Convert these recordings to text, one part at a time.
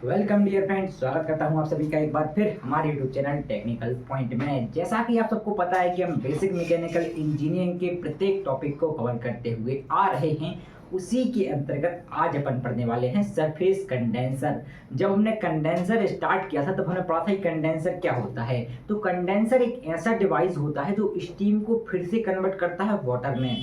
Welcome dear friends, स्वागत करता हूं आप सभी का एक बार फिर हमारे यूट्यूब चैनल टेक्निकल पॉइंट में। जैसा कि आप सबको पता है कि हम बेसिक मैकेनिकल इंजीनियरिंग के प्रत्येक टॉपिक को कवर करते हुए आ रहे हैं, उसी के अंतर्गत आज अपन पढ़ने वाले हैं सरफेस कंडेंसर। जब हमने कंडेंसर स्टार्ट किया था तब हमने पढ़ा था कि कंडेंसर क्या होता है। तो कंडेंसर एक ऐसा डिवाइस होता है जो स्टीम को फिर से कन्वर्ट करता है वाटर में।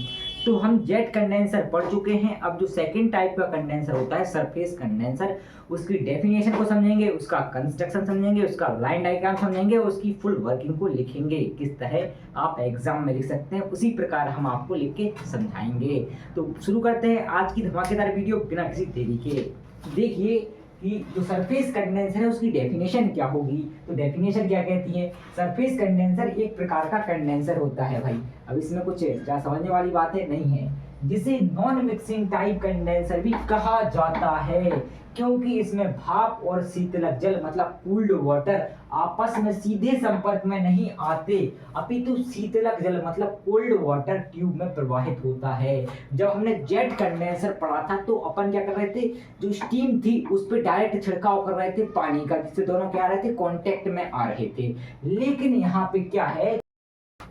तो हम जेट कंडेंसर पढ़ चुके हैं। अब जो सेकंड टाइप का कंडेंसर होता है सरफेस कंडेंसर, उसकी डेफिनेशन को समझेंगे, उसका कंस्ट्रक्शन समझेंगे, उसका लाइन डायग्राम समझेंगे, उसकी फुल वर्किंग को लिखेंगे। किस तरह आप एग्जाम में लिख सकते हैं उसी प्रकार हम आपको लिख के समझाएंगे। तो शुरू करते हैं आज की धमाकेदार वीडियो बिना किसी देरी के। देखिए कि जो सरफेस कंडेंसर है उसकी डेफिनेशन क्या होगी। तो डेफिनेशन क्या कहती है, सरफेस कंडेंसर एक प्रकार का कंडेंसर होता है भाई। अब इसमें कुछ क्या समझने वाली बातें नहीं है, जिसे नॉन मिक्सिंग टाइप कंडेंसर भी कहा जाता है, क्योंकि इसमें भाप और शीतलक जल मतलब कूल्ड वाटर आपस में सीधे संपर्क में नहीं आते, अपितु शीतलक जल मतलब कोल्ड वाटर ट्यूब में प्रवाहित होता है। जब हमने जेट कंडेंसर पढ़ा था तो अपन क्या कर रहे थे, जो स्टीम थी उस पर डायरेक्ट छिड़काव कर रहे थे पानी का, जिससे दोनों क्या आ रहे थे, कांटेक्ट में आ रहे थे। लेकिन यहाँ पे क्या है,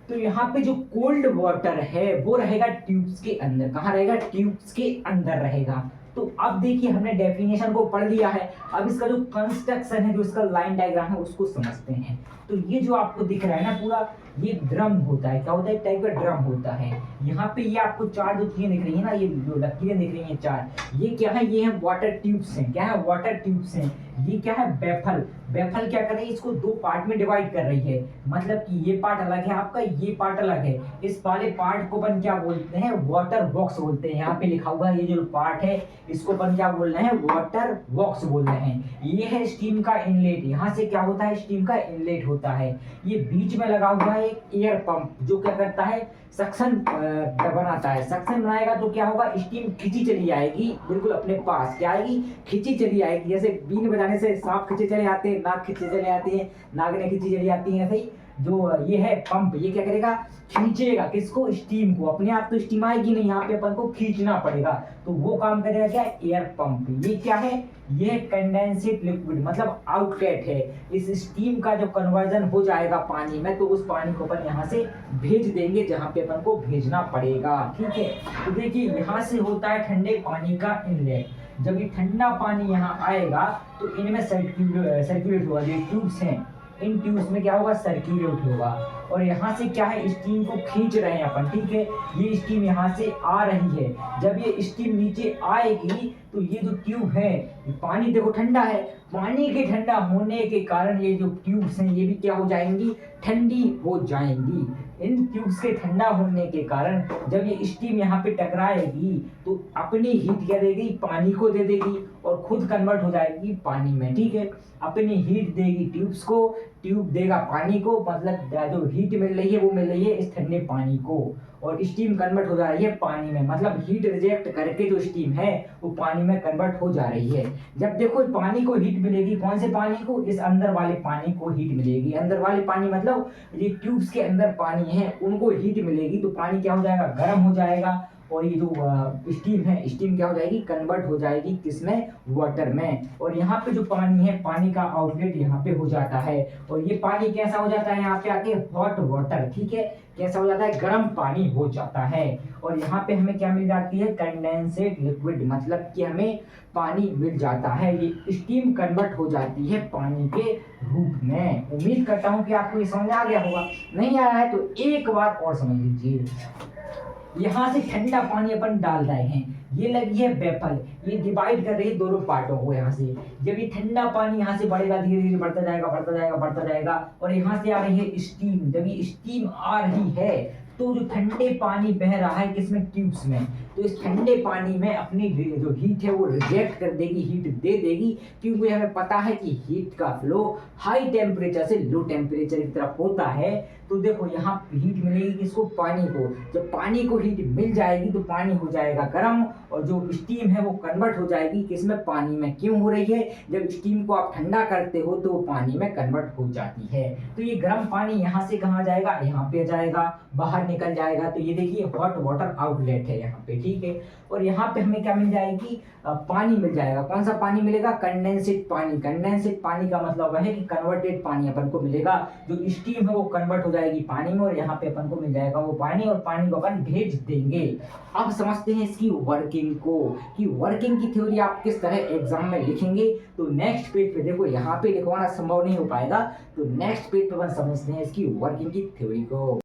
तो यहाँ पे जो कोल्ड वाटर है वो रहेगा ट्यूब्स के अंदर। कहाँ रहेगा, ट्यूब्स के अंदर रहेगा। तो अब देखिए हमने डेफिनेशन को पढ़ लिया है, अब इसका जो कंस्ट्रक्शन है, जो इसका लाइन डायग्राम है उसको समझते हैं। तो ये जो आपको दिख रहा है ना पूरा, ये ड्रम होता है। क्या होता है, एक टाइप का ड्रम होता है। यहाँ पे ये आपको चार जो चीजें दिख रही है ना, ये जो लकीरें दिख रही हैं चार, ये क्या है, ये है वाटर ट्यूब्स हैं। क्या है, वाटर ट्यूब्स हैं। ये क्या है, बैफल। बैफल क्या कर रही है, इसको दो पार्ट में डिवाइड कर रही है। मतलब कि ये पार्ट अलग है आपका, ये पार्ट अलग है। इस वाले पार्ट को अपन क्या बोलते हैं, वाटर बॉक्स बोलते हैं। यहाँ पे लिखा हुआ है, ये जो पार्ट है इसको अपन क्या बोल रहे हैं, वाटर बॉक्स बोल रहे हैं। ये है स्टीम का इनलेट, यहाँ से क्या होता है, स्टीम का इनलेट होता है। ये बीच में लगा हुआ है एक एयर पंप, जो क्या करता है, सक्शन बनाता है। सक्शन बनाएगा तो क्या होगा, स्टीम खींची चली आएगी बिल्कुल अपने पास। क्या आएगी, खींची चली आएगी। जैसे बीन बजाने से सांप खींचे चले आते हैं, नाग खींचे चले आती है, नागिनें खींची चली आती है, ऐसे ही जो ये है पंप, ये क्या करेगा, खींचेगा किसको, स्टीम को। अपने आप तो स्टीम आएगी नहीं, यहाँ पे अपन को खींचना पड़ेगा। तो वो काम करेगा क्या, एयर पंप। ये क्या है, ये कंडेंसेट लिक्विड मतलब आउटलेट है। इस स्टीम का जब कन्वर्जन हो जाएगा पानी में, तो उस पानी को अपन यहाँ से भेज देंगे जहाँ पे अपन को भेजना पड़ेगा। ठीक है, तो देखिए यहाँ से होता है ठंडे पानी का इनलेट। जब ये ठंडा पानी यहाँ आएगा तो इनमें सर्कुलेट होगा, जो ट्यूब्स हैं इन ट्यूब्स में क्या होगा, सर्कुलेट होगा। और यहाँ से क्या है, स्टीम को खींच रहे हैं अपन। ठीक है, ये स्टीम यहाँ से आ रही है। जब ये स्टीम नीचे आएगी तो ये जो ट्यूब है, पानी देखो ठंडा है, पानी के ठंडा होने के कारण ये जो ट्यूब्स हैं ये भी क्या हो जाएंगी, ठंडी हो जाएंगी। इन ट्यूब्स के ठंडा होने के कारण जब ये स्टीम यहाँ पे टकराएगी तो अपनी हीट क्या देगी, पानी को दे देगी और खुद कन्वर्ट हो जाएगी पानी में। ठीक है, अपनी हीट देगी ट्यूब्स को, ट्यूब देगा पानी को, मतलब जो हीट मिल रही है वो मिल रही है इस ठंडे पानी को, और स्टीम कन्वर्ट हो जा रही है पानी में। मतलब हीट रिजेक्ट करके जो स्टीम है वो पानी में कन्वर्ट हो जा रही है। जब देखो पानी को हीट मिलेगी, कौन से पानी को, इस अंदर वाले पानी को हीट मिलेगी। अंदर वाले पानी मतलब ये ट्यूब्स के अंदर पानी है, उनको हीट मिलेगी तो पानी क्या हो जाएगा, गर्म हो जाएगा। और ये जो स्टीम है, स्टीम क्या हो जाएगी, कन्वर्ट हो जाएगी किसमें, वाटर में। और यहाँ पे जो पानी है, पानी का आउटलेट यहाँ पे हो जाता है। और ये पानी कैसा हो जाता है, यहाँ पे आके हॉट वाटर। ठीक है, कैसा हो जाता है, गर्म पानी हो जाता है। और यहाँ पे हमें क्या मिल जाती है, कंडेंसेट लिक्विड, मतलब कि हमें पानी मिल जाता है। ये स्टीम कन्वर्ट हो जाती है पानी के रूप में। उम्मीद करता हूँ कि आपको ये समझ आ गया होगा। नहीं आया है तो एक बार और समझ लीजिए। यहाँ से ठंडा पानी अपन डाल रहे हैं, ये लगी है वेपल, ये डिवाइड कर रही है दोनों पार्टों को। यहाँ से जब ये ठंडा पानी यहाँ से बढ़ेगा, धीरे धीरे बढ़ता जाएगा, बढ़ता जाएगा, बढ़ता जाएगा, और यहाँ से आ रही है स्टीम। जब ये स्टीम आ रही है तो जो ठंडे पानी बह रहा है किसमें, ट्यूब्स में, तो इस ठंडे पानी में अपनी जो हीट है वो रिजेक्ट कर देगी, हीट दे देगी। क्योंकि हमें पता है कि हीट का फ्लो हाई टेम्परेचर से लो टेम्परेचर की तरफ होता है। तो देखो यहाँ हीट मिलेगी किसको, पानी को। जब पानी को हीट मिल जाएगी तो पानी हो जाएगा गर्म, और जो स्टीम है वो कन्वर्ट हो जाएगी किसमें, पानी में। क्यों हो रही है, जब स्टीम को आप ठंडा करते हो तो वो पानी में कन्वर्ट हो जाती है। तो ये गर्म पानी यहाँ से कहाँ जाएगा, यहाँ पे जाएगा, बाहर निकल जाएगा। तो ये देखिए हॉट वाटर आउटलेट है यहाँ पे। ठीक है। और यहाँ पे हमें क्या मिल जाएगी, पानी मिल जाएगा। कौन सा पानी मिलेगा, कंडेंसेट पानी। कंडेंसेट पानी का मतलब है कि कन्वर्टेड पानी अपन को मिलेगा, जो स्टीम है वो कन्वर्ट हो जाएगी पानी में, और यहाँ पे अपन को मिल जाएगा वो पानी, और पानी को अपन भेज देंगे। अब समझते हैं इसकी वर्किंग को, कि वर्किंग की थ्योरी आप किस तरह एग्जाम में लिखेंगे। तो नेक्स्ट पेज पे देखो, यहाँ पे लिखवाना संभव नहीं हो पाएगा, तो नेक्स्ट पेज पे अपन समझते हैं इसकी वर्किंग की थ्योरी को।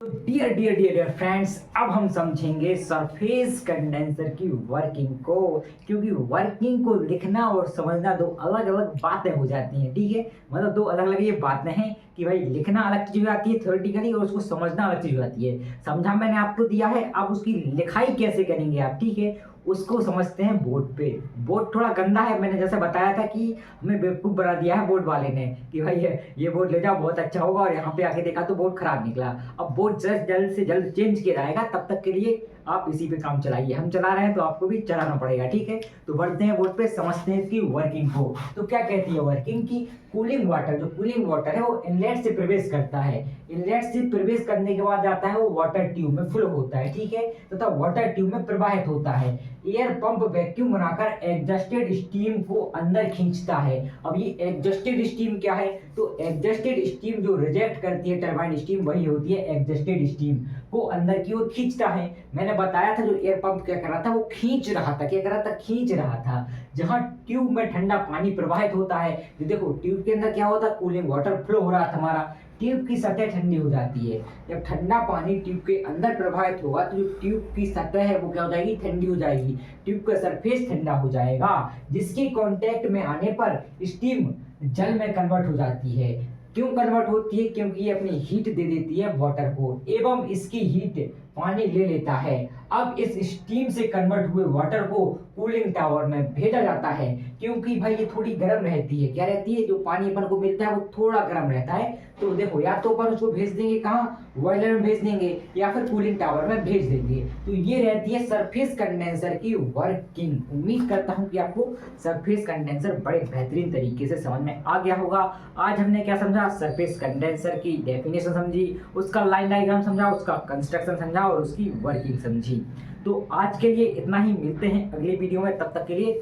तो dear dear dear dear friends, अब हम समझेंगे सरफेस कंडेंसर की वर्किंग को, क्योंकि वर्किंग को लिखना और समझना दो अलग अलग बातें हो जाती हैं, ठीक है। मतलब दो अलग अलग ये बातें हैं कि भाई लिखना अलग चीज हो जाती है थ्योरेटिकली, और उसको समझना अलग चीज हो जाती है। समझा मैंने आपको दिया है, अब उसकी लिखाई कैसे करेंगे आप, ठीक है, उसको समझते हैं बोर्ड पे। बोर्ड थोड़ा गंदा है, मैंने जैसे बताया था कि हमें बेवकूफ़ बना दिया है बोर्ड वाले ने कि भाई ये बोर्ड ले जाओ बहुत अच्छा होगा, और यहाँ पे आके देखा तो बोर्ड खराब निकला। अब बोर्ड जल्द से जल्द चेंज किया जाएगा, तब तक के लिए आप इसी पे काम चलाइए। हम चला रहे हैं तो आपको भी चलाना पड़ेगा, ठीक है। तो बढ़ते हैं बोर्ड पे, समझते हैं इसकी वर्किंग को। तो क्या कहती है वर्किंग की, कूलिंग वाटर, जो कूलिंग वाटर है वो इनलेट से प्रवेश करता है। इनलेट से प्रवेश करने के बाद जाता है वो वाटर ट्यूब में फ्लो होता है, ठीक है, तथा वाटर ट्यूब में प्रवाहित होता है। एयर पंप वैक्यूम बनाकर एडजस्टेड स्टीम को अंदर खींचता है। अब ये एडजस्टेड स्टीम क्या है, तो एडजस्टेड स्टीम जो रिजेक्ट करती है टरबाइन स्टीम, वही होती है एडजस्टेड स्टीम, को अंदर की ओर खींचता है। मैंने बताया था जो एयर पंप क्या कर रहा था, वो खींच रहा था, क्या कर रहा था, खींच रहा था। जहां ट्यूब में ठंडा पानी प्रवाहित होता है, तो देखो ट्यूब के अंदर क्या होता है, कूलिंग वाटर फ्लो हो रहा था हमारा, ट्यूब की सतह ठंडी हो जाती है। जब ठंडा पानी ट्यूब के अंदर प्रवाहित होगा तो जो ट्यूब की सतह है वो क्या हो जाएगी, ठंडी हो जाएगी, ट्यूब का सरफेस ठंडा हो जाएगा, जिसके कांटेक्ट में आने पर स्टीम जल में कन्वर्ट हो जाती है। क्यों कन्वर्ट होती है, क्योंकि ये अपनी हीट दे देती है वाटर को, एवं इसकी हीट पानी ले लेता है। अब इस स्टीम से कन्वर्ट हुए वाटर को कूलिंग टावर में भेजा जाता है, क्योंकि भाई ये थोड़ी गर्म रहती है। क्या रहती है, जो पानी अपन को मिलता है वो थोड़ा गर्म रहता है। तो देखो या तो अपन उसको भेज देंगे कहाँ, बॉयलर में भेज देंगे, या फिर कूलिंग टावर में भेज देंगे। तो ये रहती है सरफेस कंडेंसर की वर्किंग। उम्मीद करता हूँ कि आपको सरफेस कंडेंसर बड़े बेहतरीन तरीके से समझ में आ गया होगा। आज हमने क्या समझा, सरफेस कंडेंसर की डेफिनेशन समझी, उसका लाइन डायग्राम समझा, उसका कंस्ट्रक्शन समझा, और उसकी वर्किंग समझी। तो आज के लिए इतना ही, मिलते हैं अगली वीडियो में, तब तक के लिए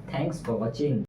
थैंक्स फॉर वॉचिंग।